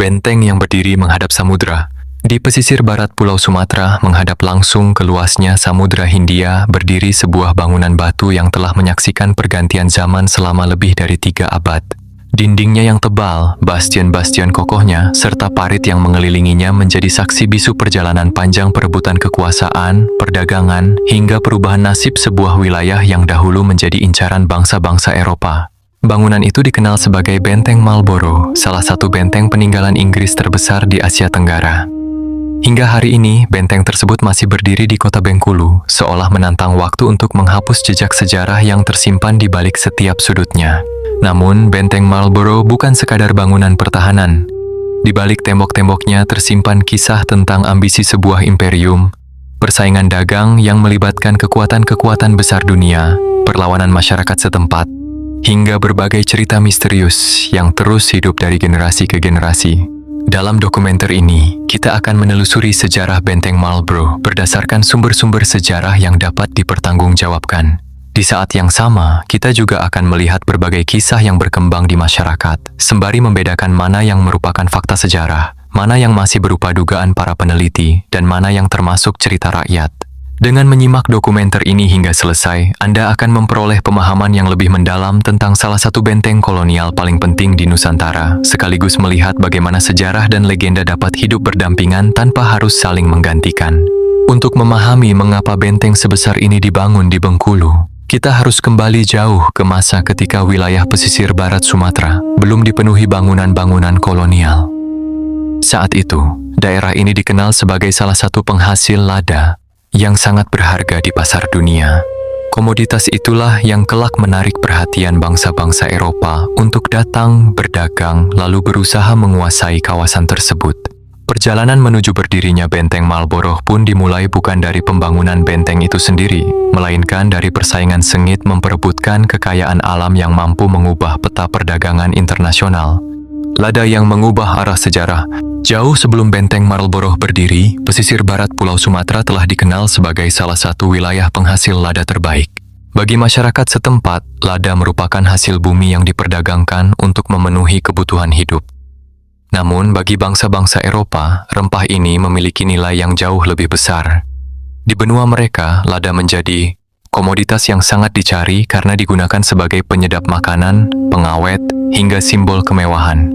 benteng yang berdiri menghadap samudra. Di pesisir barat Pulau Sumatera, menghadap langsung ke luasnya Samudra Hindia, berdiri sebuah bangunan batu yang telah menyaksikan pergantian zaman selama lebih dari 3 abad. Dindingnya yang tebal, bastion-bastion kokohnya, serta parit yang mengelilinginya menjadi saksi bisu perjalanan panjang perebutan kekuasaan, perdagangan, hingga perubahan nasib sebuah wilayah yang dahulu menjadi incaran bangsa-bangsa Eropa. Bangunan itu dikenal sebagai Benteng Marlborough, salah satu benteng peninggalan Inggris terbesar di Asia Tenggara. Hingga hari ini, benteng tersebut masih berdiri di kota Bengkulu, seolah menantang waktu untuk menghapus jejak sejarah yang tersimpan di balik setiap sudutnya. Namun, Benteng Marlborough bukan sekadar bangunan pertahanan. Di balik tembok-temboknya tersimpan kisah tentang ambisi sebuah imperium, persaingan dagang yang melibatkan kekuatan-kekuatan besar dunia, perlawanan masyarakat setempat, hingga berbagai cerita misterius yang terus hidup dari generasi ke generasi. Dalam dokumenter ini, kita akan menelusuri sejarah Benteng Marlborough berdasarkan sumber-sumber sejarah yang dapat dipertanggungjawabkan. Di saat yang sama, kita juga akan melihat berbagai kisah yang berkembang di masyarakat, sembari membedakan mana yang merupakan fakta sejarah, mana yang masih berupa dugaan para peneliti, dan mana yang termasuk cerita rakyat. Dengan menyimak dokumenter ini hingga selesai, Anda akan memperoleh pemahaman yang lebih mendalam tentang salah satu benteng kolonial paling penting di Nusantara, sekaligus melihat bagaimana sejarah dan legenda dapat hidup berdampingan tanpa harus saling menggantikan. Untuk memahami mengapa benteng sebesar ini dibangun di Bengkulu, kita harus kembali jauh ke masa ketika wilayah pesisir barat Sumatera belum dipenuhi bangunan-bangunan kolonial. Saat itu, daerah ini dikenal sebagai salah satu penghasil lada yang sangat berharga di pasar dunia. Komoditas itulah yang kelak menarik perhatian bangsa-bangsa Eropa untuk datang, berdagang, lalu berusaha menguasai kawasan tersebut. Perjalanan menuju berdirinya Benteng Marlborough pun dimulai bukan dari pembangunan benteng itu sendiri, melainkan dari persaingan sengit memperebutkan kekayaan alam yang mampu mengubah peta perdagangan internasional. Lada yang mengubah arah sejarah. Jauh sebelum Benteng Marlborough berdiri, pesisir barat Pulau Sumatera telah dikenal sebagai salah satu wilayah penghasil lada terbaik. Bagi masyarakat setempat, lada merupakan hasil bumi yang diperdagangkan untuk memenuhi kebutuhan hidup. Namun, bagi bangsa-bangsa Eropa, rempah ini memiliki nilai yang jauh lebih besar. Di benua mereka, lada menjadi komoditas yang sangat dicari karena digunakan sebagai penyedap makanan, pengawet, hingga simbol kemewahan.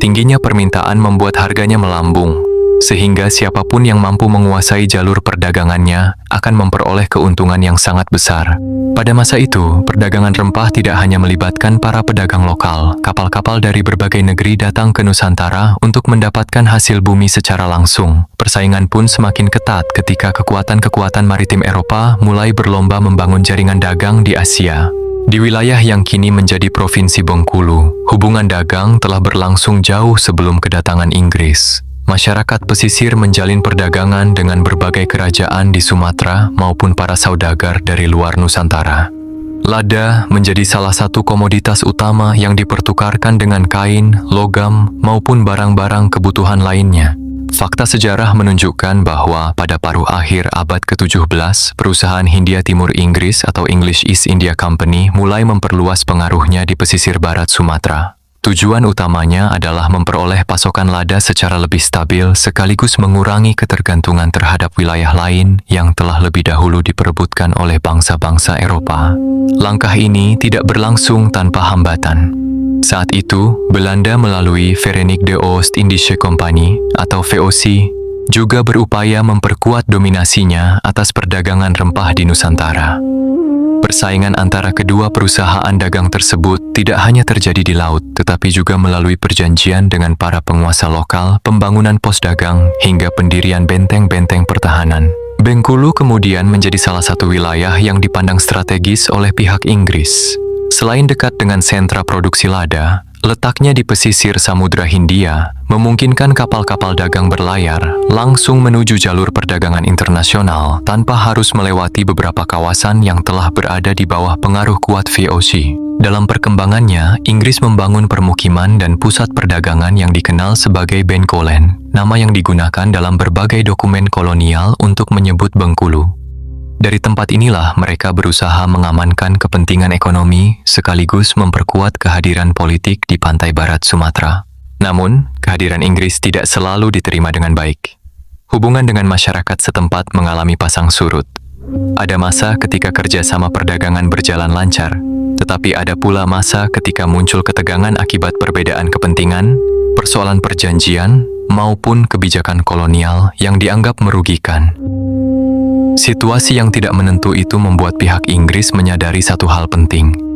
Tingginya permintaan membuat harganya melambung, sehingga siapapun yang mampu menguasai jalur perdagangannya akan memperoleh keuntungan yang sangat besar. Pada masa itu, perdagangan rempah tidak hanya melibatkan para pedagang lokal. Kapal-kapal dari berbagai negeri datang ke Nusantara untuk mendapatkan hasil bumi secara langsung. Persaingan pun semakin ketat ketika kekuatan-kekuatan maritim Eropa mulai berlomba membangun jaringan dagang di Asia. Di wilayah yang kini menjadi Provinsi Bengkulu, hubungan dagang telah berlangsung jauh sebelum kedatangan Inggris. Masyarakat pesisir menjalin perdagangan dengan berbagai kerajaan di Sumatera maupun para saudagar dari luar Nusantara. Lada menjadi salah satu komoditas utama yang dipertukarkan dengan kain, logam, maupun barang-barang kebutuhan lainnya. Fakta sejarah menunjukkan bahwa pada paruh akhir abad ke-17, perusahaan Hindia Timur Inggris atau English East India Company mulai memperluas pengaruhnya di pesisir barat Sumatera. Tujuan utamanya adalah memperoleh pasokan lada secara lebih stabil sekaligus mengurangi ketergantungan terhadap wilayah lain yang telah lebih dahulu diperebutkan oleh bangsa-bangsa Eropa. Langkah ini tidak berlangsung tanpa hambatan. Saat itu, Belanda melalui Verenigde Oost-Indische Compagnie atau VOC juga berupaya memperkuat dominasinya atas perdagangan rempah di Nusantara. Persaingan antara kedua perusahaan dagang tersebut tidak hanya terjadi di laut, tetapi juga melalui perjanjian dengan para penguasa lokal, pembangunan pos dagang, hingga pendirian benteng-benteng pertahanan. Bengkulu kemudian menjadi salah satu wilayah yang dipandang strategis oleh pihak Inggris. Selain dekat dengan sentra produksi lada, letaknya di pesisir Samudra Hindia memungkinkan kapal-kapal dagang berlayar langsung menuju jalur perdagangan internasional tanpa harus melewati beberapa kawasan yang telah berada di bawah pengaruh kuat VOC. Dalam perkembangannya, Inggris membangun permukiman dan pusat perdagangan yang dikenal sebagai Benkolen, nama yang digunakan dalam berbagai dokumen kolonial untuk menyebut Bengkulu. Dari tempat inilah mereka berusaha mengamankan kepentingan ekonomi sekaligus memperkuat kehadiran politik di pantai barat Sumatera. Namun, kehadiran Inggris tidak selalu diterima dengan baik. Hubungan dengan masyarakat setempat mengalami pasang surut. Ada masa ketika kerjasama perdagangan berjalan lancar, tetapi ada pula masa ketika muncul ketegangan akibat perbedaan kepentingan, persoalan perjanjian, maupun kebijakan kolonial yang dianggap merugikan. Situasi yang tidak menentu itu membuat pihak Inggris menyadari satu hal penting.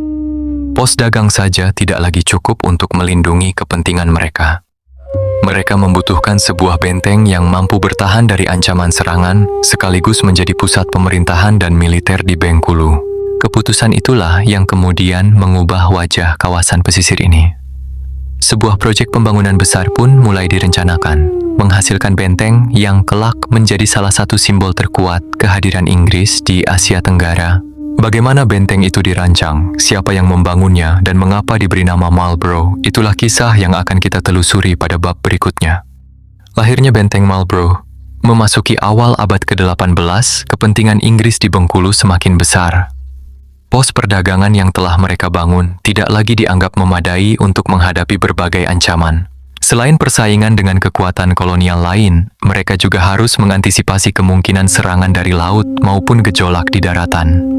Pos dagang saja tidak lagi cukup untuk melindungi kepentingan mereka. Mereka membutuhkan sebuah benteng yang mampu bertahan dari ancaman serangan, sekaligus menjadi pusat pemerintahan dan militer di Bengkulu. Keputusan itulah yang kemudian mengubah wajah kawasan pesisir ini. Sebuah proyek pembangunan besar pun mulai direncanakan, menghasilkan benteng yang kelak menjadi salah satu simbol terkuat kehadiran Inggris di Asia Tenggara. Bagaimana benteng itu dirancang, siapa yang membangunnya, dan mengapa diberi nama Marlborough, itulah kisah yang akan kita telusuri pada bab berikutnya. Lahirnya benteng Marlborough. Memasuki awal abad ke-18, kepentingan Inggris di Bengkulu semakin besar. Pos perdagangan yang telah mereka bangun tidak lagi dianggap memadai untuk menghadapi berbagai ancaman. Selain persaingan dengan kekuatan kolonial lain, mereka juga harus mengantisipasi kemungkinan serangan dari laut maupun gejolak di daratan.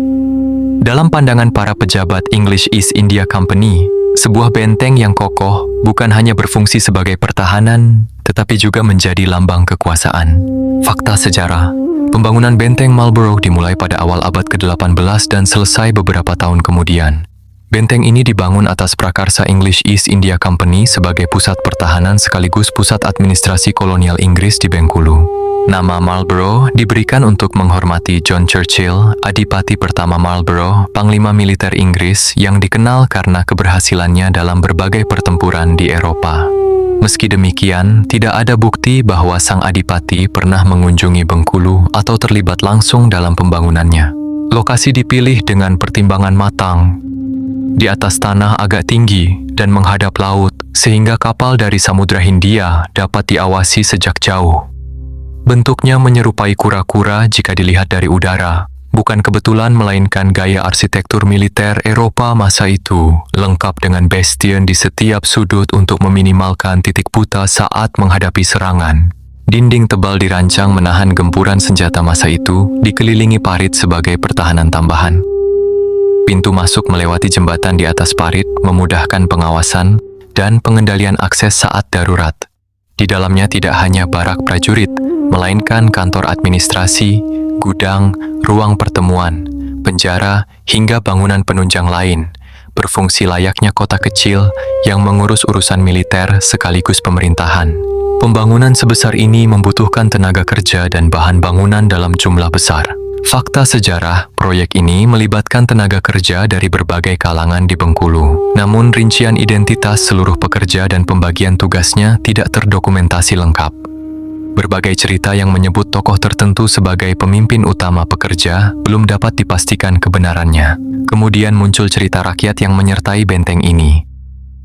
Dalam pandangan para pejabat English East India Company, sebuah benteng yang kokoh bukan hanya berfungsi sebagai pertahanan, tetapi juga menjadi lambang kekuasaan. Fakta sejarah, pembangunan benteng Marlborough dimulai pada awal abad ke-18 dan selesai beberapa tahun kemudian. Benteng ini dibangun atas prakarsa English East India Company sebagai pusat pertahanan sekaligus pusat administrasi kolonial Inggris di Bengkulu. Nama Marlborough diberikan untuk menghormati John Churchill, Adipati pertama Marlborough, panglima militer Inggris yang dikenal karena keberhasilannya dalam berbagai pertempuran di Eropa. Meski demikian, tidak ada bukti bahwa sang adipati pernah mengunjungi Bengkulu atau terlibat langsung dalam pembangunannya. Lokasi dipilih dengan pertimbangan matang. Di atas tanah agak tinggi dan menghadap laut, sehingga kapal dari Samudra Hindia dapat diawasi sejak jauh. Bentuknya menyerupai kura-kura jika dilihat dari udara. Bukan kebetulan melainkan gaya arsitektur militer Eropa masa itu, lengkap dengan bastion di setiap sudut untuk meminimalkan titik buta saat menghadapi serangan. Dinding tebal dirancang menahan gempuran senjata masa itu, dikelilingi parit sebagai pertahanan tambahan. Pintu masuk melewati jembatan di atas parit, memudahkan pengawasan dan pengendalian akses saat darurat. Di dalamnya tidak hanya barak prajurit, melainkan kantor administrasi, gudang, ruang pertemuan, penjara, hingga bangunan penunjang lain, berfungsi layaknya kota kecil yang mengurus urusan militer sekaligus pemerintahan. Pembangunan sebesar ini membutuhkan tenaga kerja dan bahan bangunan dalam jumlah besar. Fakta sejarah, proyek ini melibatkan tenaga kerja dari berbagai kalangan di Bengkulu. Namun rincian identitas seluruh pekerja dan pembagian tugasnya tidak terdokumentasi lengkap. Berbagai cerita yang menyebut tokoh tertentu sebagai pemimpin utama pekerja belum dapat dipastikan kebenarannya. Kemudian muncul cerita rakyat yang menyertai benteng ini.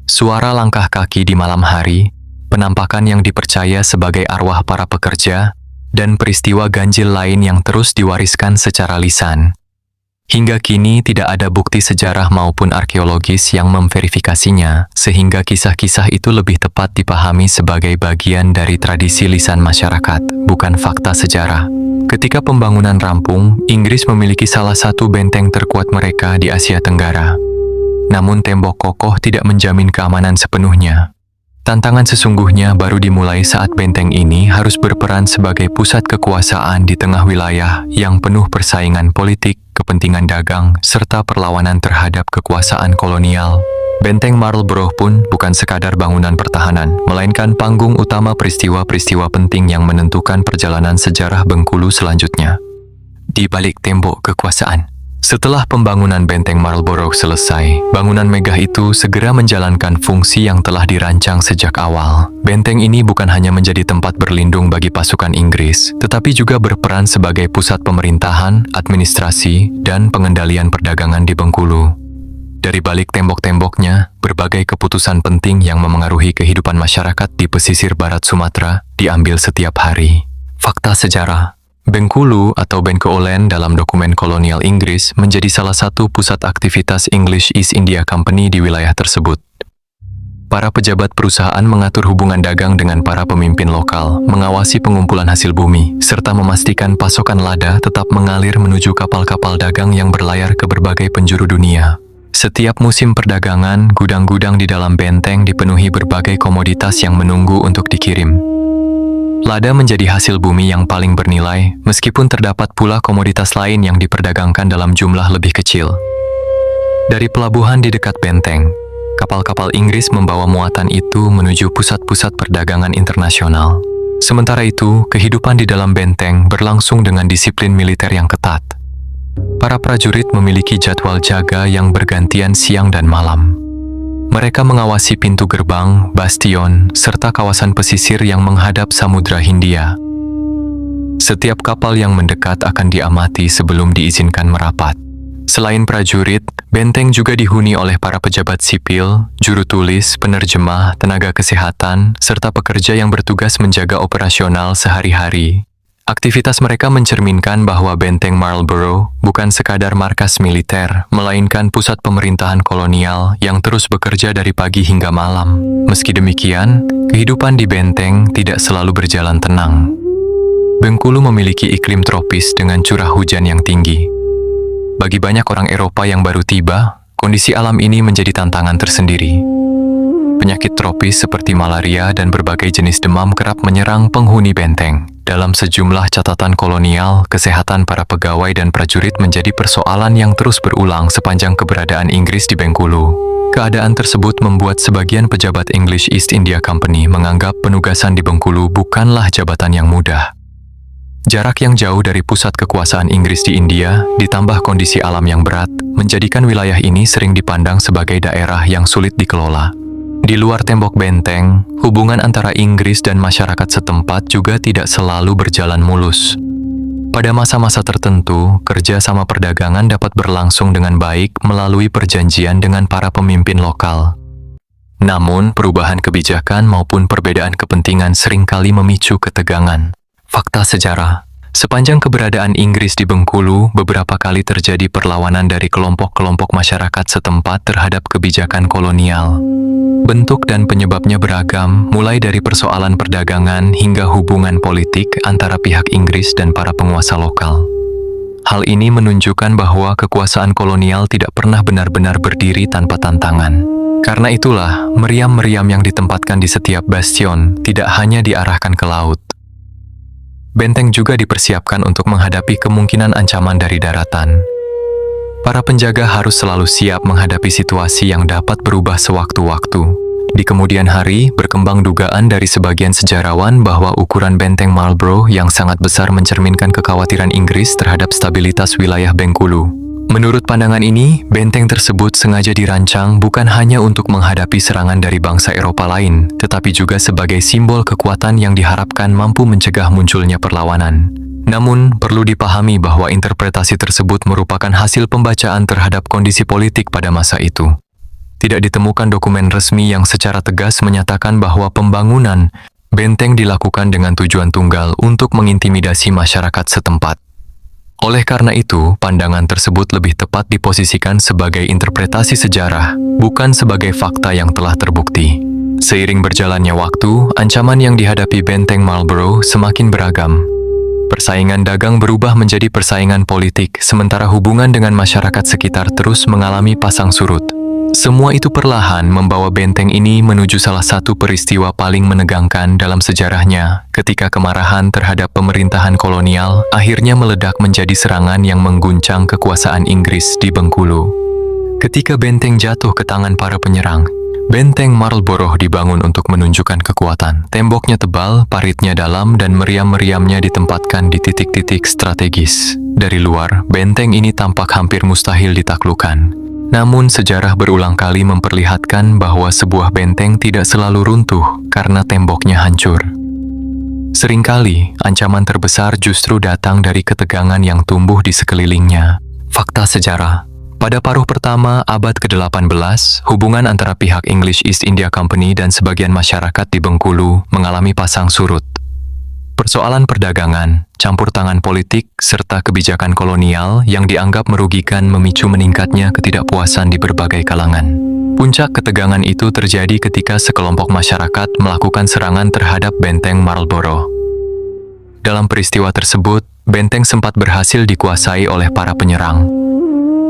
Suara langkah kaki di malam hari, penampakan yang dipercaya sebagai arwah para pekerja, dan peristiwa ganjil lain yang terus diwariskan secara lisan. Hingga kini tidak ada bukti sejarah maupun arkeologis yang memverifikasinya, sehingga kisah-kisah itu lebih tepat dipahami sebagai bagian dari tradisi lisan masyarakat, bukan fakta sejarah. Ketika pembangunan rampung, Inggris memiliki salah satu benteng terkuat mereka di Asia Tenggara. Namun tembok kokoh tidak menjamin keamanan sepenuhnya. Tantangan sesungguhnya baru dimulai saat benteng ini harus berperan sebagai pusat kekuasaan di tengah wilayah yang penuh persaingan politik, kepentingan dagang, serta perlawanan terhadap kekuasaan kolonial. Benteng Marlborough pun bukan sekadar bangunan pertahanan, melainkan panggung utama peristiwa-peristiwa penting yang menentukan perjalanan sejarah Bengkulu selanjutnya. Di balik tembok kekuasaan. Setelah pembangunan benteng Marlborough selesai, bangunan megah itu segera menjalankan fungsi yang telah dirancang sejak awal. Benteng ini bukan hanya menjadi tempat berlindung bagi pasukan Inggris, tetapi juga berperan sebagai pusat pemerintahan, administrasi, dan pengendalian perdagangan di Bengkulu. Dari balik tembok-temboknya, berbagai keputusan penting yang memengaruhi kehidupan masyarakat di pesisir barat Sumatera diambil setiap hari. Fakta sejarah. Bengkulu atau Bencoolen dalam dokumen kolonial Inggris menjadi salah satu pusat aktivitas English East India Company di wilayah tersebut. para pejabat perusahaan mengatur hubungan dagang dengan para pemimpin lokal, mengawasi pengumpulan hasil bumi, serta memastikan pasokan lada tetap mengalir menuju kapal-kapal dagang yang berlayar ke berbagai penjuru dunia. Setiap musim perdagangan, gudang-gudang di dalam benteng dipenuhi berbagai komoditas yang menunggu untuk dikirim. Lada menjadi hasil bumi yang paling bernilai, meskipun terdapat pula komoditas lain yang diperdagangkan dalam jumlah lebih kecil. Dari pelabuhan di dekat benteng, kapal-kapal Inggris membawa muatan itu menuju pusat-pusat perdagangan internasional. Sementara itu, kehidupan di dalam benteng berlangsung dengan disiplin militer yang ketat. Para prajurit memiliki jadwal jaga yang bergantian siang dan malam. Mereka mengawasi pintu gerbang, bastion, serta kawasan pesisir yang menghadap Samudra Hindia. Setiap kapal yang mendekat akan diamati sebelum diizinkan merapat. Selain prajurit, benteng juga dihuni oleh para pejabat sipil, juru tulis, penerjemah, tenaga kesehatan, serta pekerja yang bertugas menjaga operasional sehari-hari. Aktivitas mereka mencerminkan bahwa benteng Marlborough bukan sekadar markas militer, melainkan pusat pemerintahan kolonial yang terus bekerja dari pagi hingga malam. Meski demikian, kehidupan di benteng tidak selalu berjalan tenang. Bengkulu memiliki iklim tropis dengan curah hujan yang tinggi. Bagi banyak orang Eropa yang baru tiba, kondisi alam ini menjadi tantangan tersendiri. Penyakit tropis seperti malaria dan berbagai jenis demam kerap menyerang penghuni benteng. Dalam sejumlah catatan kolonial, kesehatan para pegawai dan prajurit menjadi persoalan yang terus berulang sepanjang keberadaan Inggris di Bengkulu. Keadaan tersebut membuat sebagian pejabat English East India Company menganggap penugasan di Bengkulu bukanlah jabatan yang mudah. Jarak yang jauh dari pusat kekuasaan Inggris di India, ditambah kondisi alam yang berat, menjadikan wilayah ini sering dipandang sebagai daerah yang sulit dikelola. Di luar tembok benteng, hubungan antara Inggris dan masyarakat setempat juga tidak selalu berjalan mulus. Pada masa-masa tertentu, kerjasama perdagangan dapat berlangsung dengan baik melalui perjanjian dengan para pemimpin lokal. Namun, perubahan kebijakan maupun perbedaan kepentingan seringkali memicu ketegangan. Fakta sejarah, sepanjang keberadaan Inggris di Bengkulu, beberapa kali terjadi perlawanan dari kelompok-kelompok masyarakat setempat terhadap kebijakan kolonial. Bentuk dan penyebabnya beragam, mulai dari persoalan perdagangan hingga hubungan politik antara pihak Inggris dan para penguasa lokal. Hal ini menunjukkan bahwa kekuasaan kolonial tidak pernah benar-benar berdiri tanpa tantangan. Karena itulah, meriam-meriam yang ditempatkan di setiap bastion tidak hanya diarahkan ke laut. Benteng juga dipersiapkan untuk menghadapi kemungkinan ancaman dari daratan. Para penjaga harus selalu siap menghadapi situasi yang dapat berubah sewaktu-waktu. Di kemudian hari, berkembang dugaan dari sebagian sejarawan bahwa ukuran benteng Marlborough yang sangat besar mencerminkan kekhawatiran Inggris terhadap stabilitas wilayah Bengkulu. Menurut pandangan ini, benteng tersebut sengaja dirancang bukan hanya untuk menghadapi serangan dari bangsa Eropa lain, tetapi juga sebagai simbol kekuatan yang diharapkan mampu mencegah munculnya perlawanan. Namun, perlu dipahami bahwa interpretasi tersebut merupakan hasil pembacaan terhadap kondisi politik pada masa itu. Tidak ditemukan dokumen resmi yang secara tegas menyatakan bahwa pembangunan benteng dilakukan dengan tujuan tunggal untuk mengintimidasi masyarakat setempat. Oleh karena itu, pandangan tersebut lebih tepat diposisikan sebagai interpretasi sejarah, bukan sebagai fakta yang telah terbukti. Seiring berjalannya waktu, ancaman yang dihadapi benteng Marlborough semakin beragam. Persaingan dagang berubah menjadi persaingan politik, sementara hubungan dengan masyarakat sekitar terus mengalami pasang surut. Semua itu perlahan membawa benteng ini menuju salah satu peristiwa paling menegangkan dalam sejarahnya, ketika kemarahan terhadap pemerintahan kolonial akhirnya meledak menjadi serangan yang mengguncang kekuasaan Inggris di Bengkulu. Ketika benteng jatuh ke tangan para penyerang, benteng Marlborough dibangun untuk menunjukkan kekuatan. Temboknya tebal, paritnya dalam, dan meriam-meriamnya ditempatkan di titik-titik strategis. Dari luar, benteng ini tampak hampir mustahil ditaklukkan. Namun, sejarah berulang kali memperlihatkan bahwa sebuah benteng tidak selalu runtuh karena temboknya hancur. Seringkali, ancaman terbesar justru datang dari ketegangan yang tumbuh di sekelilingnya. Fakta sejarah. Pada paruh pertama abad ke-18, hubungan antara pihak English East India Company dan sebagian masyarakat di Bengkulu mengalami pasang surut. Persoalan perdagangan, campur tangan politik, serta kebijakan kolonial yang dianggap merugikan memicu meningkatnya ketidakpuasan di berbagai kalangan. Puncak ketegangan itu terjadi ketika sekelompok masyarakat melakukan serangan terhadap benteng Marlborough. Dalam peristiwa tersebut, benteng sempat berhasil dikuasai oleh para penyerang.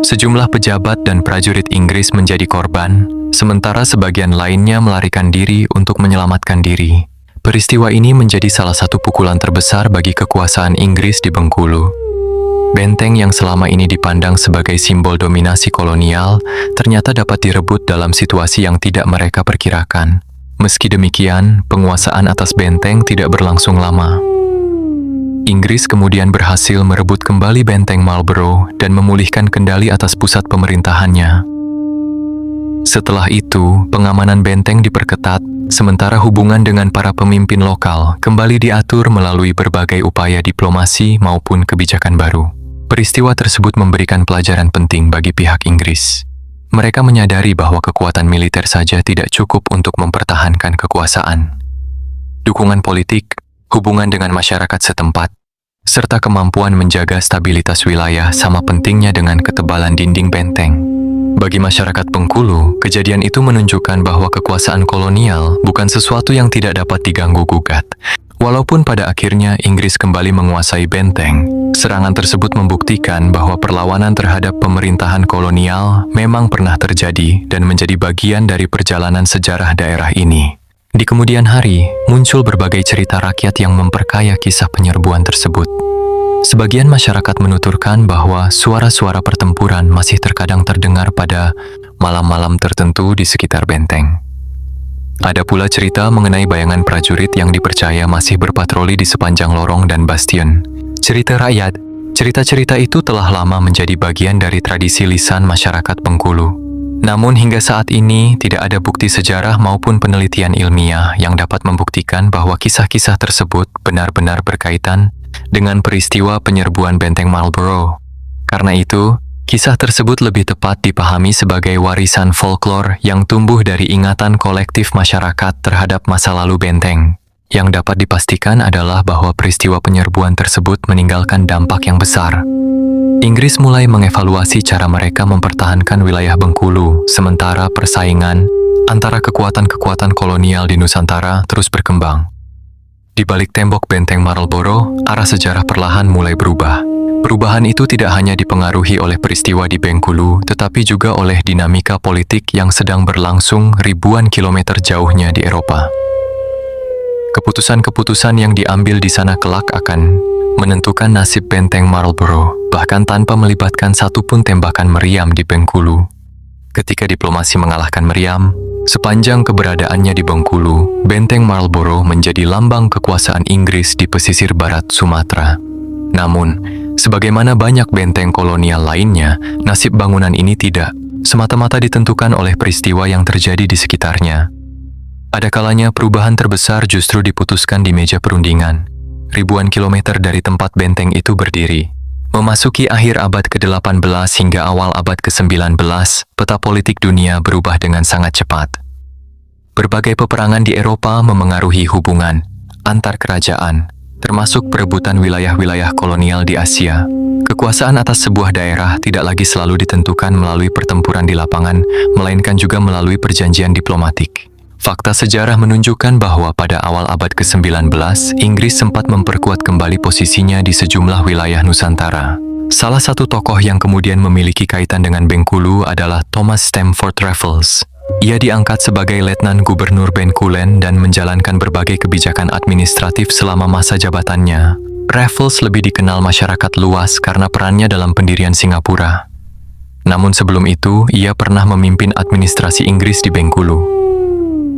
Sejumlah pejabat dan prajurit Inggris menjadi korban, sementara sebagian lainnya melarikan diri untuk menyelamatkan diri. Peristiwa ini menjadi salah satu pukulan terbesar bagi kekuasaan Inggris di Bengkulu. Benteng yang selama ini dipandang sebagai simbol dominasi kolonial, ternyata dapat direbut dalam situasi yang tidak mereka perkirakan. Meski demikian, penguasaan atas benteng tidak berlangsung lama. Inggris kemudian berhasil merebut kembali benteng Marlborough dan memulihkan kendali atas pusat pemerintahannya. Setelah itu, pengamanan benteng diperketat, sementara hubungan dengan para pemimpin lokal kembali diatur melalui berbagai upaya diplomasi maupun kebijakan baru. Peristiwa tersebut memberikan pelajaran penting bagi pihak Inggris. Mereka menyadari bahwa kekuatan militer saja tidak cukup untuk mempertahankan kekuasaan. Dukungan politik, hubungan dengan masyarakat setempat, serta kemampuan menjaga stabilitas wilayah sama pentingnya dengan ketebalan dinding benteng. Bagi masyarakat Bengkulu, kejadian itu menunjukkan bahwa kekuasaan kolonial bukan sesuatu yang tidak dapat diganggu-gugat. Walaupun pada akhirnya Inggris kembali menguasai benteng, serangan tersebut membuktikan bahwa perlawanan terhadap pemerintahan kolonial memang pernah terjadi dan menjadi bagian dari perjalanan sejarah daerah ini. Di kemudian hari, muncul berbagai cerita rakyat yang memperkaya kisah penyerbuan tersebut. Sebagian masyarakat menuturkan bahwa suara-suara pertempuran masih terkadang terdengar pada malam-malam tertentu di sekitar benteng. Ada pula cerita mengenai bayangan prajurit yang dipercaya masih berpatroli di sepanjang lorong dan bastion. Cerita-cerita itu telah lama menjadi bagian dari tradisi lisan masyarakat Bengkulu. Namun hingga saat ini tidak ada bukti sejarah maupun penelitian ilmiah yang dapat membuktikan bahwa kisah-kisah tersebut benar-benar berkaitan dengan peristiwa penyerbuan benteng Marlborough. Karena itu, kisah tersebut lebih tepat dipahami sebagai warisan folklore yang tumbuh dari ingatan kolektif masyarakat terhadap masa lalu benteng. Yang dapat dipastikan adalah bahwa peristiwa penyerbuan tersebut meninggalkan dampak yang besar. Inggris mulai mengevaluasi cara mereka mempertahankan wilayah Bengkulu, sementara persaingan antara kekuatan-kekuatan kolonial di Nusantara terus berkembang. Di balik tembok benteng Marlborough, arah sejarah perlahan mulai berubah. Perubahan itu tidak hanya dipengaruhi oleh peristiwa di Bengkulu, tetapi juga oleh dinamika politik yang sedang berlangsung ribuan kilometer jauhnya di Eropa. Keputusan-keputusan yang diambil di sana kelak akan menentukan nasib benteng Marlborough, bahkan tanpa melibatkan satupun tembakan meriam di Bengkulu. Ketika diplomasi mengalahkan meriam, sepanjang keberadaannya di Bengkulu, benteng Marlborough menjadi lambang kekuasaan Inggris di pesisir barat Sumatera. Namun, sebagaimana banyak benteng kolonial lainnya, nasib bangunan ini tidak semata-mata ditentukan oleh peristiwa yang terjadi di sekitarnya. Ada kalanya perubahan terbesar justru diputuskan di meja perundingan. Ribuan kilometer dari tempat benteng itu berdiri. Memasuki akhir abad ke-18 hingga awal abad ke-19, peta politik dunia berubah dengan sangat cepat. Berbagai peperangan di Eropa memengaruhi hubungan antar kerajaan, termasuk perebutan wilayah-wilayah kolonial di Asia. Kekuasaan atas sebuah daerah tidak lagi selalu ditentukan melalui pertempuran di lapangan, melainkan juga melalui perjanjian diplomatik. Fakta sejarah menunjukkan bahwa pada awal abad ke-19, Inggris sempat memperkuat kembali posisinya di sejumlah wilayah Nusantara. Salah satu tokoh yang kemudian memiliki kaitan dengan Bengkulu adalah Thomas Stamford Raffles. Ia diangkat sebagai Letnan Gubernur Bencoolen dan menjalankan berbagai kebijakan administratif selama masa jabatannya. Raffles lebih dikenal masyarakat luas karena perannya dalam pendirian Singapura. Namun sebelum itu, ia pernah memimpin administrasi Inggris di Bengkulu.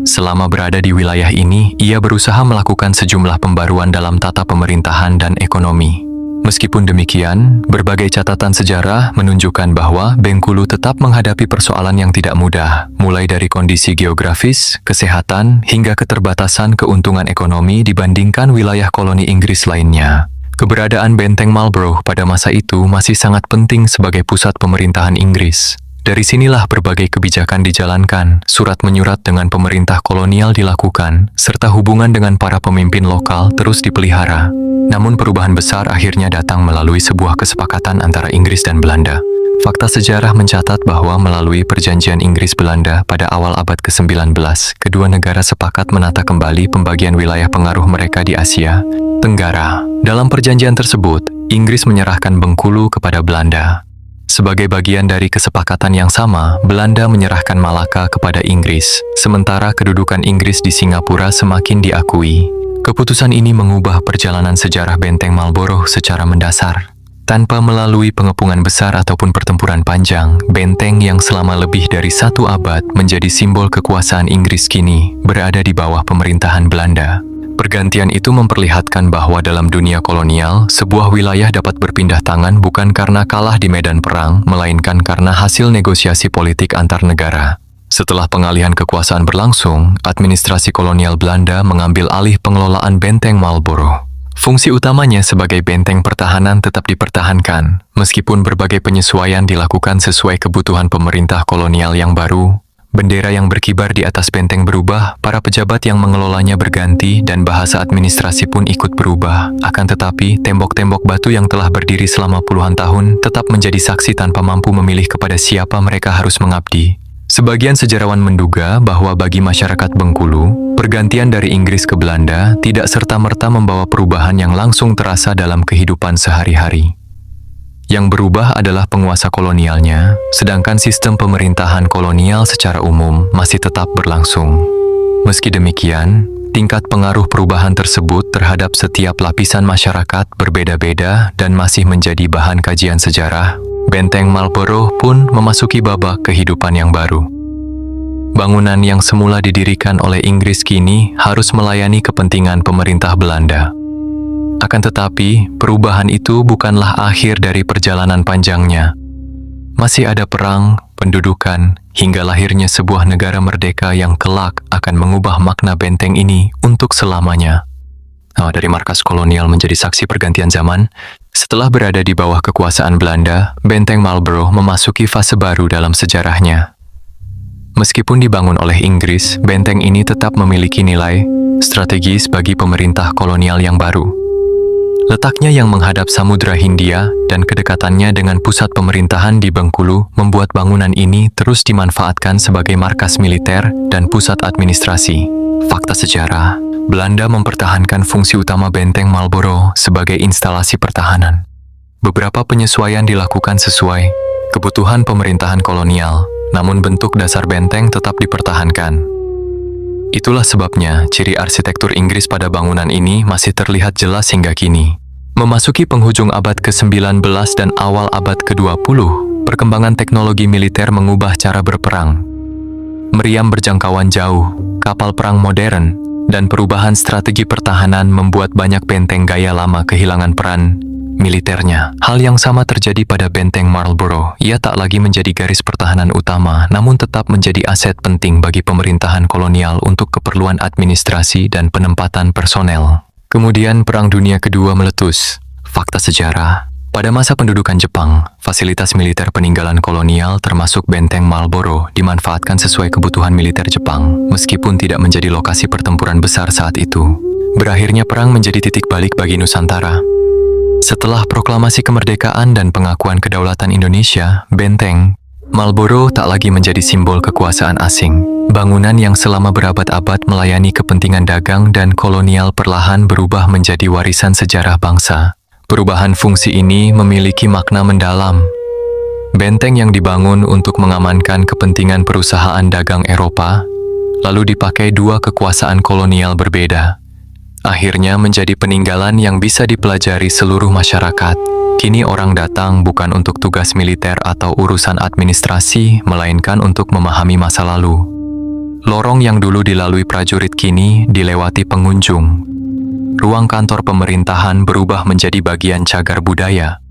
Selama berada di wilayah ini, ia berusaha melakukan sejumlah pembaruan dalam tata pemerintahan dan ekonomi. Meskipun demikian, berbagai catatan sejarah menunjukkan bahwa Bengkulu tetap menghadapi persoalan yang tidak mudah, mulai dari kondisi geografis, kesehatan, hingga keterbatasan keuntungan ekonomi dibandingkan wilayah koloni Inggris lainnya. Keberadaan benteng Marlborough pada masa itu masih sangat penting sebagai pusat pemerintahan Inggris. Dari sinilah berbagai kebijakan dijalankan, surat menyurat dengan pemerintah kolonial dilakukan, serta hubungan dengan para pemimpin lokal terus dipelihara. Namun perubahan besar akhirnya datang melalui sebuah kesepakatan antara Inggris dan Belanda. Fakta sejarah mencatat bahwa melalui perjanjian Inggris-Belanda pada awal abad ke-19, kedua negara sepakat menata kembali pembagian wilayah pengaruh mereka di Asia Tenggara. Dalam perjanjian tersebut, Inggris menyerahkan Bengkulu kepada Belanda. Sebagai bagian dari kesepakatan yang sama, Belanda menyerahkan Malaka kepada Inggris, sementara kedudukan Inggris di Singapura semakin diakui. Keputusan ini mengubah perjalanan sejarah Benteng Marlborough secara mendasar. Tanpa melalui pengepungan besar ataupun pertempuran panjang, benteng yang selama lebih dari 1 abad menjadi simbol kekuasaan Inggris kini berada di bawah pemerintahan Belanda. Pergantian itu memperlihatkan bahwa dalam dunia kolonial, sebuah wilayah dapat berpindah tangan bukan karena kalah di medan perang, melainkan karena hasil negosiasi politik antar negara. Setelah pengalihan kekuasaan berlangsung, administrasi kolonial Belanda mengambil alih pengelolaan Benteng Marlborough. Fungsi utamanya sebagai benteng pertahanan tetap dipertahankan, meskipun berbagai penyesuaian dilakukan sesuai kebutuhan pemerintah kolonial yang baru. Bendera yang berkibar di atas benteng berubah, para pejabat yang mengelolanya berganti, dan bahasa administrasi pun ikut berubah. Akan tetapi, tembok-tembok batu yang telah berdiri selama puluhan tahun tetap menjadi saksi tanpa mampu memilih kepada siapa mereka harus mengabdi. Sebagian sejarawan menduga bahwa bagi masyarakat Bengkulu, pergantian dari Inggris ke Belanda tidak serta-merta membawa perubahan yang langsung terasa dalam kehidupan sehari-hari. Yang berubah adalah penguasa kolonialnya, sedangkan sistem pemerintahan kolonial secara umum masih tetap berlangsung. Meski demikian, tingkat pengaruh perubahan tersebut terhadap setiap lapisan masyarakat berbeda-beda dan masih menjadi bahan kajian sejarah. Benteng Marlborough pun memasuki babak kehidupan yang baru. Bangunan yang semula didirikan oleh Inggris kini harus melayani kepentingan pemerintah Belanda. Akan tetapi, perubahan itu bukanlah akhir dari perjalanan panjangnya. Masih ada perang, pendudukan, hingga lahirnya sebuah negara merdeka yang kelak akan mengubah makna benteng ini untuk selamanya. Dari markas kolonial menjadi saksi pergantian zaman, setelah berada di bawah kekuasaan Belanda, Benteng Marlborough memasuki fase baru dalam sejarahnya. Meskipun dibangun oleh Inggris, benteng ini tetap memiliki nilai strategis bagi pemerintah kolonial yang baru. Letaknya yang menghadap Samudra Hindia dan kedekatannya dengan pusat pemerintahan di Bengkulu membuat bangunan ini terus dimanfaatkan sebagai markas militer dan pusat administrasi. Fakta sejarah, Belanda mempertahankan fungsi utama Benteng Marlborough sebagai instalasi pertahanan. Beberapa penyesuaian dilakukan sesuai kebutuhan pemerintahan kolonial, namun bentuk dasar benteng tetap dipertahankan. Itulah sebabnya ciri arsitektur Inggris pada bangunan ini masih terlihat jelas hingga kini. Memasuki penghujung abad ke-19 dan awal abad ke-20, perkembangan teknologi militer mengubah cara berperang. Meriam berjangkauan jauh, kapal perang modern, dan perubahan strategi pertahanan membuat banyak benteng gaya lama kehilangan peran militernya. Hal yang sama terjadi pada Benteng Marlborough. Ia tak lagi menjadi garis pertahanan utama, namun tetap menjadi aset penting bagi pemerintahan kolonial untuk keperluan administrasi dan penempatan personel. Kemudian Perang Dunia Kedua meletus. Fakta sejarah. Pada masa pendudukan Jepang, fasilitas militer peninggalan kolonial termasuk Benteng Marlborough dimanfaatkan sesuai kebutuhan militer Jepang, meskipun tidak menjadi lokasi pertempuran besar saat itu. Berakhirnya perang menjadi titik balik bagi Nusantara. Setelah proklamasi kemerdekaan dan pengakuan kedaulatan Indonesia, Benteng Marlborough tak lagi menjadi simbol kekuasaan asing. Bangunan yang selama berabad-abad melayani kepentingan dagang dan kolonial perlahan berubah menjadi warisan sejarah bangsa. Perubahan fungsi ini memiliki makna mendalam. Benteng yang dibangun untuk mengamankan kepentingan perusahaan dagang Eropa, lalu dipakai dua kekuasaan kolonial berbeda. Akhirnya menjadi peninggalan yang bisa dipelajari seluruh masyarakat. Kini orang datang bukan untuk tugas militer atau urusan administrasi, melainkan untuk memahami masa lalu. Lorong yang dulu dilalui prajurit kini dilewati pengunjung. Ruang kantor pemerintahan berubah menjadi bagian cagar budaya.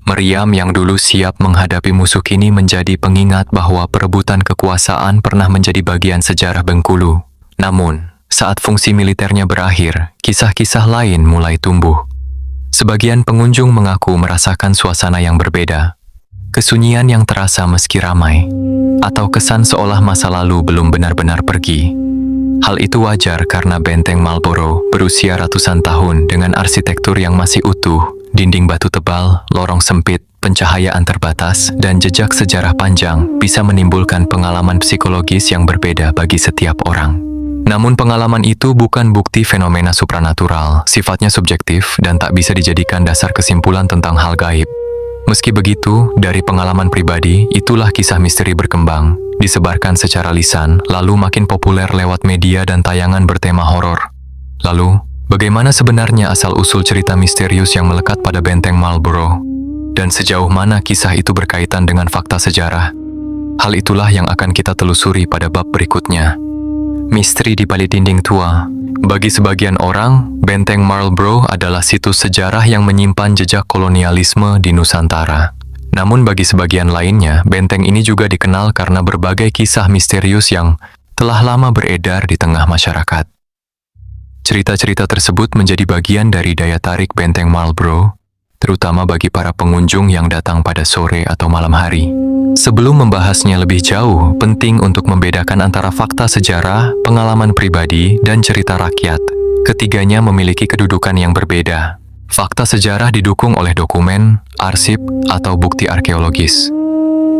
Meriam yang dulu siap menghadapi musuh kini menjadi pengingat bahwa perebutan kekuasaan pernah menjadi bagian sejarah Bengkulu. Namun, saat fungsi militernya berakhir, kisah-kisah lain mulai tumbuh. Sebagian pengunjung mengaku merasakan suasana yang berbeda. Kesunyian yang terasa meski ramai, atau kesan seolah masa lalu belum benar-benar pergi. Hal itu wajar karena Benteng Marlborough berusia ratusan tahun dengan arsitektur yang masih utuh, dinding batu tebal, lorong sempit, pencahayaan terbatas, dan jejak sejarah panjang bisa menimbulkan pengalaman psikologis yang berbeda bagi setiap orang. Namun pengalaman itu bukan bukti fenomena supranatural, sifatnya subjektif dan tak bisa dijadikan dasar kesimpulan tentang hal gaib. Meski begitu, dari pengalaman pribadi, itulah kisah misteri berkembang, disebarkan secara lisan, lalu makin populer lewat media dan tayangan bertema horor. Lalu, bagaimana sebenarnya asal-usul cerita misterius yang melekat pada benteng Marlborough? Dan sejauh mana kisah itu berkaitan dengan fakta sejarah? Hal itulah yang akan kita telusuri pada bab berikutnya. Misteri di balik dinding tua. Bagi sebagian orang, benteng Marlborough adalah situs sejarah yang menyimpan jejak kolonialisme di Nusantara. Namun bagi sebagian lainnya, benteng ini juga dikenal karena berbagai kisah misterius yang telah lama beredar di tengah masyarakat. Cerita-cerita tersebut menjadi bagian dari daya tarik benteng Marlborough, terutama bagi para pengunjung yang datang pada sore atau malam hari. Sebelum membahasnya lebih jauh, penting untuk membedakan antara fakta sejarah, pengalaman pribadi, dan cerita rakyat. Ketiganya memiliki kedudukan yang berbeda. Fakta sejarah didukung oleh dokumen, arsip, atau bukti arkeologis.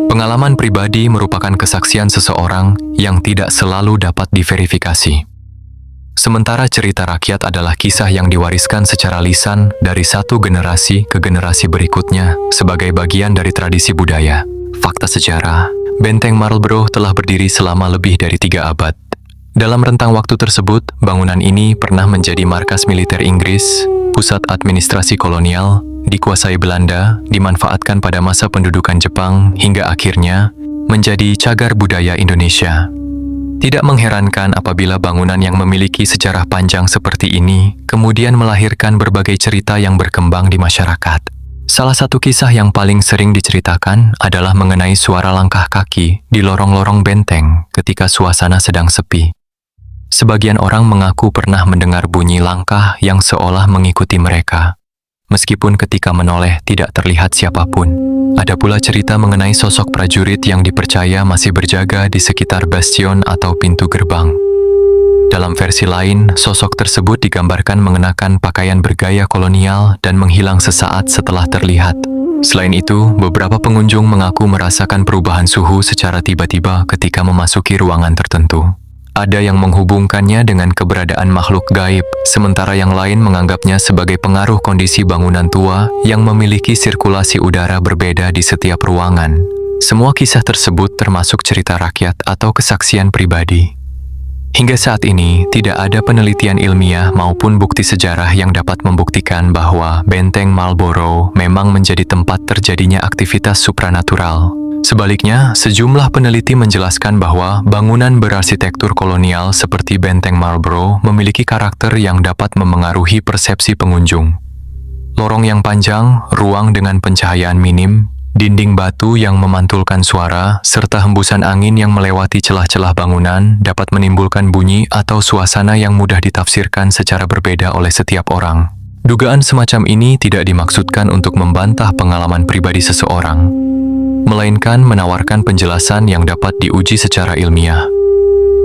Pengalaman pribadi merupakan kesaksian seseorang yang tidak selalu dapat diverifikasi. Sementara cerita rakyat adalah kisah yang diwariskan secara lisan dari satu generasi ke generasi berikutnya sebagai bagian dari tradisi budaya. Fakta sejarah, benteng Marlborough telah berdiri selama lebih dari 3 abad. Dalam rentang waktu tersebut, bangunan ini pernah menjadi markas militer Inggris, pusat administrasi kolonial, dikuasai Belanda, dimanfaatkan pada masa pendudukan Jepang, hingga akhirnya menjadi cagar budaya Indonesia. Tidak mengherankan apabila bangunan yang memiliki sejarah panjang seperti ini kemudian melahirkan berbagai cerita yang berkembang di masyarakat. Salah satu kisah yang paling sering diceritakan adalah mengenai suara langkah kaki di lorong-lorong benteng ketika suasana sedang sepi. Sebagian orang mengaku pernah mendengar bunyi langkah yang seolah mengikuti mereka, meskipun ketika menoleh tidak terlihat siapapun. Ada pula cerita mengenai sosok prajurit yang dipercaya masih berjaga di sekitar bastion atau pintu gerbang. Dalam versi lain, sosok tersebut digambarkan mengenakan pakaian bergaya kolonial dan menghilang sesaat setelah terlihat. Selain itu, beberapa pengunjung mengaku merasakan perubahan suhu secara tiba-tiba ketika memasuki ruangan tertentu. Ada yang menghubungkannya dengan keberadaan makhluk gaib, sementara yang lain menganggapnya sebagai pengaruh kondisi bangunan tua yang memiliki sirkulasi udara berbeda di setiap ruangan. Semua kisah tersebut termasuk cerita rakyat atau kesaksian pribadi. Hingga saat ini, tidak ada penelitian ilmiah maupun bukti sejarah yang dapat membuktikan bahwa benteng Marlborough memang menjadi tempat terjadinya aktivitas supranatural. Sebaliknya, sejumlah peneliti menjelaskan bahwa bangunan berarsitektur kolonial seperti benteng Marlborough memiliki karakter yang dapat memengaruhi persepsi pengunjung. Lorong yang panjang, ruang dengan pencahayaan minim, dinding batu yang memantulkan suara, serta hembusan angin yang melewati celah-celah bangunan dapat menimbulkan bunyi atau suasana yang mudah ditafsirkan secara berbeda oleh setiap orang. Dugaan semacam ini tidak dimaksudkan untuk membantah pengalaman pribadi seseorang, melainkan menawarkan penjelasan yang dapat diuji secara ilmiah.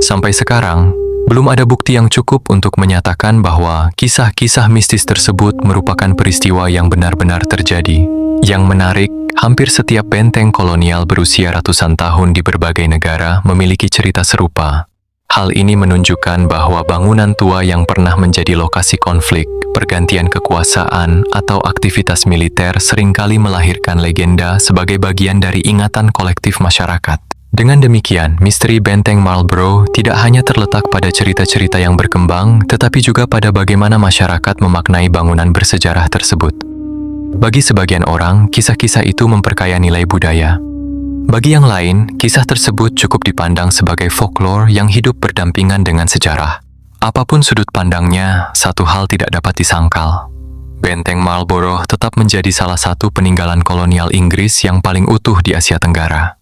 Sampai sekarang, belum ada bukti yang cukup untuk menyatakan bahwa kisah-kisah mistis tersebut merupakan peristiwa yang benar-benar terjadi. Yang menarik, hampir setiap benteng kolonial berusia ratusan tahun di berbagai negara memiliki cerita serupa. Hal ini menunjukkan bahwa bangunan tua yang pernah menjadi lokasi konflik, pergantian kekuasaan, atau aktivitas militer seringkali melahirkan legenda sebagai bagian dari ingatan kolektif masyarakat. Dengan demikian, misteri benteng Marlborough tidak hanya terletak pada cerita-cerita yang berkembang, tetapi juga pada bagaimana masyarakat memaknai bangunan bersejarah tersebut. Bagi sebagian orang, kisah-kisah itu memperkaya nilai budaya. Bagi yang lain, kisah tersebut cukup dipandang sebagai folklore yang hidup berdampingan dengan sejarah. Apapun sudut pandangnya, satu hal tidak dapat disangkal. Benteng Marlborough tetap menjadi salah satu peninggalan kolonial Inggris yang paling utuh di Asia Tenggara.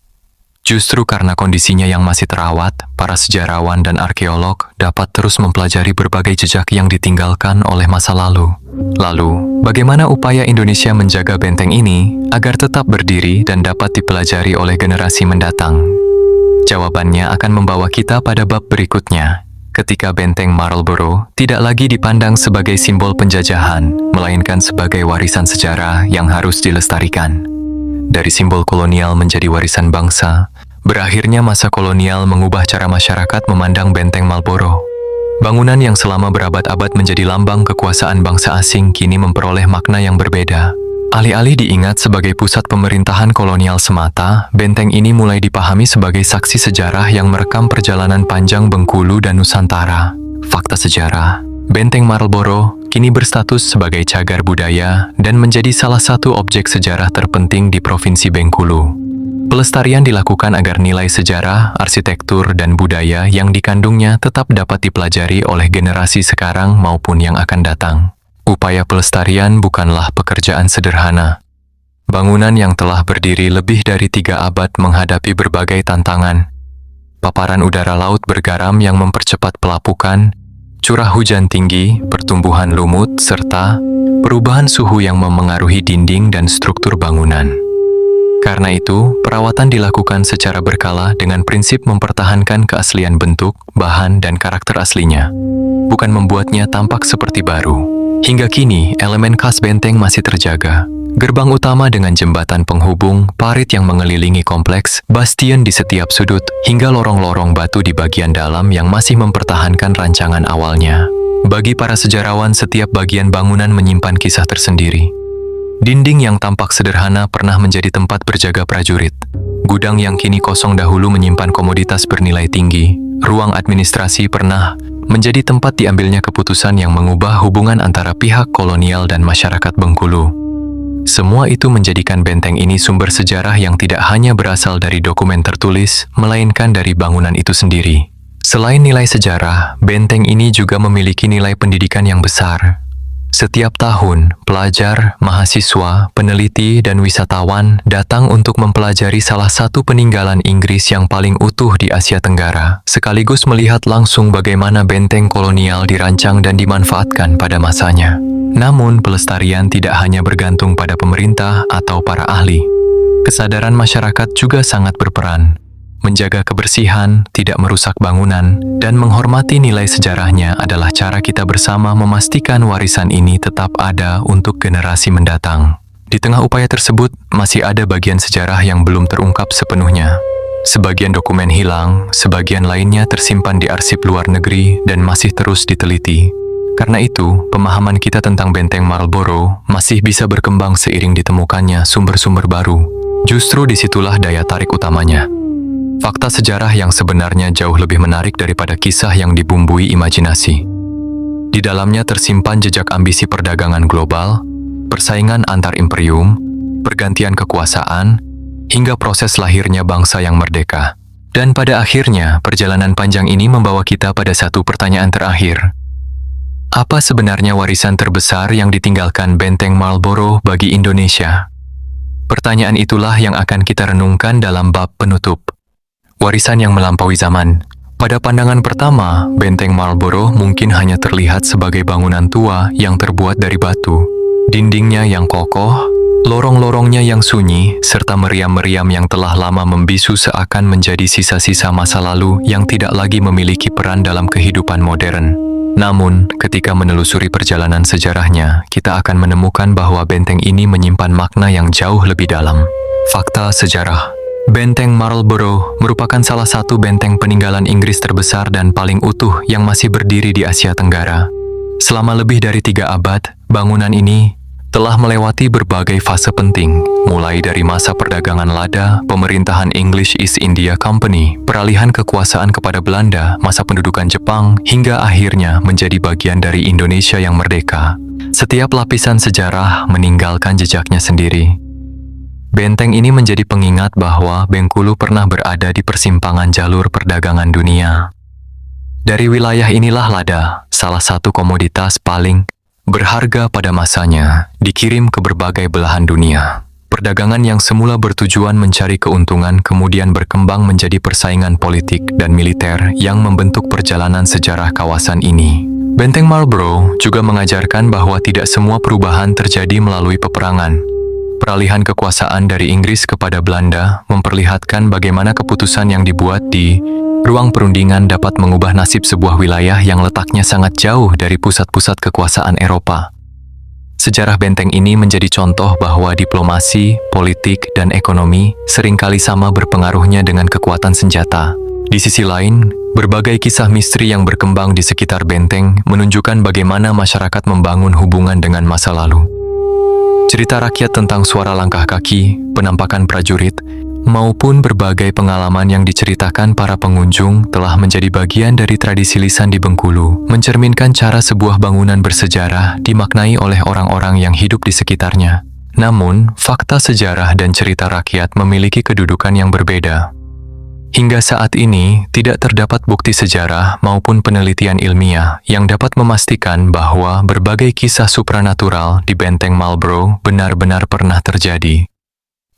Justru karena kondisinya yang masih terawat, para sejarawan dan arkeolog dapat terus mempelajari berbagai jejak yang ditinggalkan oleh masa lalu. Lalu, bagaimana upaya Indonesia menjaga benteng ini agar tetap berdiri dan dapat dipelajari oleh generasi mendatang? Jawabannya akan membawa kita pada bab berikutnya, ketika benteng Marlborough tidak lagi dipandang sebagai simbol penjajahan, melainkan sebagai warisan sejarah yang harus dilestarikan. dari simbol kolonial menjadi warisan bangsa, berakhirnya masa kolonial mengubah cara masyarakat memandang Benteng Marlborough. Bangunan yang selama berabad-abad menjadi lambang kekuasaan bangsa asing kini memperoleh makna yang berbeda. Alih-alih diingat sebagai pusat pemerintahan kolonial semata, benteng ini mulai dipahami sebagai saksi sejarah yang merekam perjalanan panjang Bengkulu dan Nusantara. Fakta sejarah, Benteng Marlborough kini berstatus sebagai cagar budaya dan menjadi salah satu objek sejarah terpenting di Provinsi Bengkulu. Pelestarian dilakukan agar nilai sejarah, arsitektur, dan budaya yang dikandungnya tetap dapat dipelajari oleh generasi sekarang maupun yang akan datang. Upaya pelestarian bukanlah pekerjaan sederhana. Bangunan yang telah berdiri lebih dari 3 abad menghadapi berbagai tantangan. Paparan udara laut bergaram yang mempercepat pelapukan, curah hujan tinggi, pertumbuhan lumut, serta perubahan suhu yang memengaruhi dinding dan struktur bangunan. Karena itu, perawatan dilakukan secara berkala dengan prinsip mempertahankan keaslian bentuk, bahan, dan karakter aslinya, bukan membuatnya tampak seperti baru. Hingga kini, elemen khas benteng masih terjaga. Gerbang utama dengan jembatan penghubung, parit yang mengelilingi kompleks, bastion di setiap sudut, hingga lorong-lorong batu di bagian dalam yang masih mempertahankan rancangan awalnya. Bagi para sejarawan, setiap bagian bangunan menyimpan kisah tersendiri. Dinding yang tampak sederhana pernah menjadi tempat berjaga prajurit. Gudang yang kini kosong dahulu menyimpan komoditas bernilai tinggi. Ruang administrasi pernah menjadi tempat diambilnya keputusan yang mengubah hubungan antara pihak kolonial dan masyarakat Bengkulu. Semua itu menjadikan benteng ini sumber sejarah yang tidak hanya berasal dari dokumen tertulis, melainkan dari bangunan itu sendiri. Selain nilai sejarah, benteng ini juga memiliki nilai pendidikan yang besar. Setiap tahun, pelajar, mahasiswa, peneliti, dan wisatawan datang untuk mempelajari salah satu peninggalan Inggris yang paling utuh di Asia Tenggara, sekaligus melihat langsung bagaimana benteng kolonial dirancang dan dimanfaatkan pada masanya. Namun, pelestarian tidak hanya bergantung pada pemerintah atau para ahli. Kesadaran masyarakat juga sangat berperan. Menjaga kebersihan, tidak merusak bangunan, dan menghormati nilai sejarahnya adalah cara kita bersama memastikan warisan ini tetap ada untuk generasi mendatang. Di tengah upaya tersebut, masih ada bagian sejarah yang belum terungkap sepenuhnya. Sebagian dokumen hilang, sebagian lainnya tersimpan di arsip luar negeri dan masih terus diteliti. Karena itu, pemahaman kita tentang Benteng Marlborough masih bisa berkembang seiring ditemukannya sumber-sumber baru. Justru disitulah daya tarik utamanya. Fakta sejarah yang sebenarnya jauh lebih menarik daripada kisah yang dibumbui imajinasi. Di dalamnya tersimpan jejak ambisi perdagangan global, persaingan antar imperium, pergantian kekuasaan, hingga proses lahirnya bangsa yang merdeka. Dan pada akhirnya, perjalanan panjang ini membawa kita pada satu pertanyaan terakhir. Apa sebenarnya warisan terbesar yang ditinggalkan Benteng Marlborough bagi Indonesia? Pertanyaan itulah yang akan kita renungkan dalam bab penutup. Warisan yang melampaui zaman. Pada pandangan pertama, Benteng Marlborough mungkin hanya terlihat sebagai bangunan tua yang terbuat dari batu. Dindingnya yang kokoh, lorong-lorongnya yang sunyi, serta meriam-meriam yang telah lama membisu seakan menjadi sisa-sisa masa lalu yang tidak lagi memiliki peran dalam kehidupan modern. Namun, ketika menelusuri perjalanan sejarahnya, kita akan menemukan bahwa benteng ini menyimpan makna yang jauh lebih dalam. Fakta sejarah. Benteng Marlborough merupakan salah satu benteng peninggalan Inggris terbesar dan paling utuh yang masih berdiri di Asia Tenggara. Selama lebih dari 3 abad, bangunan ini telah melewati berbagai fase penting, mulai dari masa perdagangan lada, pemerintahan English East India Company, peralihan kekuasaan kepada Belanda, masa pendudukan Jepang, hingga akhirnya menjadi bagian dari Indonesia yang merdeka. Setiap lapisan sejarah meninggalkan jejaknya sendiri. Benteng ini menjadi pengingat bahwa Bengkulu pernah berada di persimpangan jalur perdagangan dunia. Dari wilayah inilah lada, salah satu komoditas paling berharga pada masanya, dikirim ke berbagai belahan dunia. Perdagangan yang semula bertujuan mencari keuntungan kemudian berkembang menjadi persaingan politik dan militer yang membentuk perjalanan sejarah kawasan ini. Benteng Marlborough juga mengajarkan bahwa tidak semua perubahan terjadi melalui peperangan. Peralihan kekuasaan dari Inggris kepada Belanda memperlihatkan bagaimana keputusan yang dibuat di ruang perundingan dapat mengubah nasib sebuah wilayah yang letaknya sangat jauh dari pusat-pusat kekuasaan Eropa. Sejarah benteng ini menjadi contoh bahwa diplomasi, politik, dan ekonomi seringkali sama berpengaruhnya dengan kekuatan senjata. Di sisi lain, berbagai kisah misteri yang berkembang di sekitar benteng menunjukkan bagaimana masyarakat membangun hubungan dengan masa lalu. Cerita rakyat tentang suara langkah kaki, penampakan prajurit, maupun berbagai pengalaman yang diceritakan para pengunjung telah menjadi bagian dari tradisi lisan di Bengkulu, mencerminkan cara sebuah bangunan bersejarah dimaknai oleh orang-orang yang hidup di sekitarnya. Namun, fakta sejarah dan cerita rakyat memiliki kedudukan yang berbeda. Hingga saat ini, tidak terdapat bukti sejarah maupun penelitian ilmiah yang dapat memastikan bahwa berbagai kisah supranatural di Benteng Marlborough benar-benar pernah terjadi.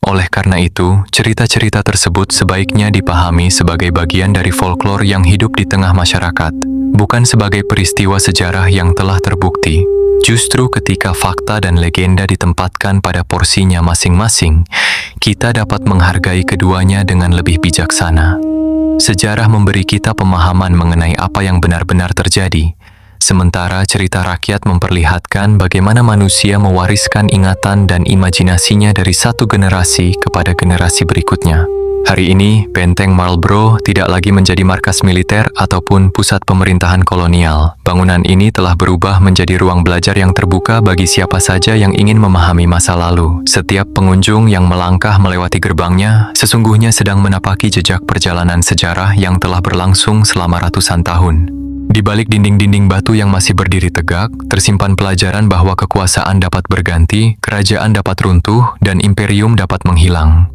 Oleh karena itu, cerita-cerita tersebut sebaiknya dipahami sebagai bagian dari folklore yang hidup di tengah masyarakat, bukan sebagai peristiwa sejarah yang telah terbukti. Justru ketika fakta dan legenda ditempatkan pada porsinya masing-masing, kita dapat menghargai keduanya dengan lebih bijaksana. Sejarah memberi kita pemahaman mengenai apa yang benar-benar terjadi, sementara cerita rakyat memperlihatkan bagaimana manusia mewariskan ingatan dan imajinasinya dari satu generasi kepada generasi berikutnya. Hari ini, Benteng Marlborough tidak lagi menjadi markas militer ataupun pusat pemerintahan kolonial. Bangunan ini telah berubah menjadi ruang belajar yang terbuka bagi siapa saja yang ingin memahami masa lalu. Setiap pengunjung yang melangkah melewati gerbangnya sesungguhnya sedang menapaki jejak perjalanan sejarah yang telah berlangsung selama ratusan tahun. Di balik dinding-dinding batu yang masih berdiri tegak, tersimpan pelajaran bahwa kekuasaan dapat berganti, kerajaan dapat runtuh, dan imperium dapat menghilang.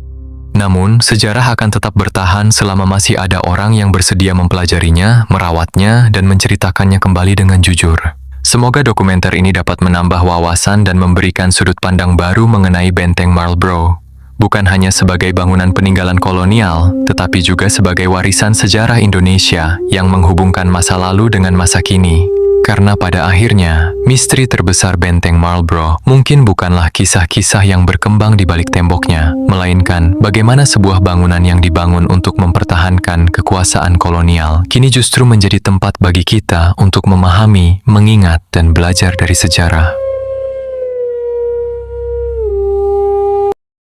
Namun, sejarah akan tetap bertahan selama masih ada orang yang bersedia mempelajarinya, merawatnya, dan menceritakannya kembali dengan jujur. Semoga dokumenter ini dapat menambah wawasan dan memberikan sudut pandang baru mengenai Benteng Marlborough. Bukan hanya sebagai bangunan peninggalan kolonial, tetapi juga sebagai warisan sejarah Indonesia yang menghubungkan masa lalu dengan masa kini. Karena pada akhirnya, misteri terbesar Benteng Marlborough mungkin bukanlah kisah-kisah yang berkembang di balik temboknya, melainkan bagaimana sebuah bangunan yang dibangun untuk mempertahankan kekuasaan kolonial kini justru menjadi tempat bagi kita untuk memahami, mengingat, dan belajar dari sejarah.